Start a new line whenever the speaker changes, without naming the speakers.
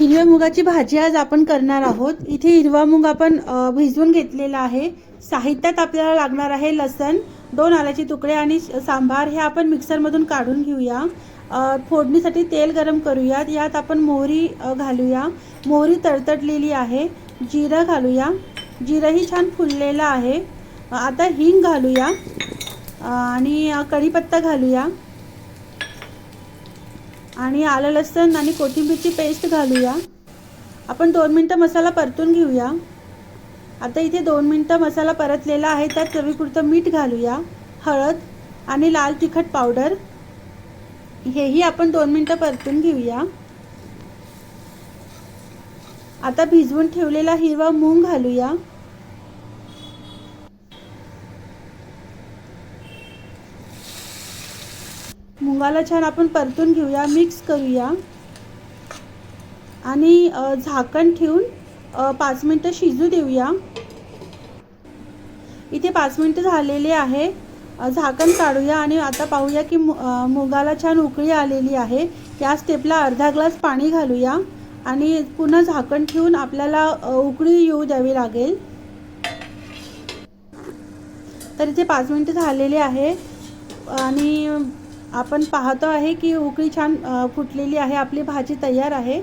हिरव्या मुगाची भाजी आज आपण करणार आहोत। इथे हिरवा मूग आपण भिजवून घेतलेला आहे। साहित्यात आपल्याला लागणार आहे लसण, 2 आल्याचे तुकडे आणि सांबार। हे आपण मिक्सर मधून काढून घेऊया। फोडणीसाठी तेल गरम करूया। यात आपण मोहरी घालूया। मोहरी तडतडलेली आहे। जिरं घालूया। जिरंही छान फुललेलं आहे। आता हिंग घालूया आणि कढीपत्ता घालूया आणि आलं लसण आणि कोथिंबीरची पेस्ट घालूया। आपण 2 मिनिटं मसाला परतून घेऊया। आता इथे 2 मिनिटं मसाला परतलेला आहे। त्यात चवीपुरतं मीठ घालूया, हळद आणि लाल तिखट पावडर हेही आपण 2 मिनिटं परतून घेऊया। आता भिजवून ठेवलेला हिरवा मूग घालूया। मुगाला छान आपण परतून घेऊया, मिक्स करूया आणि झाकण ठेवून 5 मिनिटं शिजू देऊया। इथे 5 मिनिटं झालेले आहे। झाकण काढूया आणि आता पाहूया की मुगाला छान उकळी आलेली आहे। या स्टेपला अर्धा ग्लास पाणी घालूया आणि पुन्हा झाकण ठेवून आपल्याला उकळी येऊ द्यावी लागेल। तर इथे 5 मिनिटं झालेले आहे आणि आपण पाहतो आहे की उकळी छान फुटलेली आहे। आपली भाजी तयार आहे।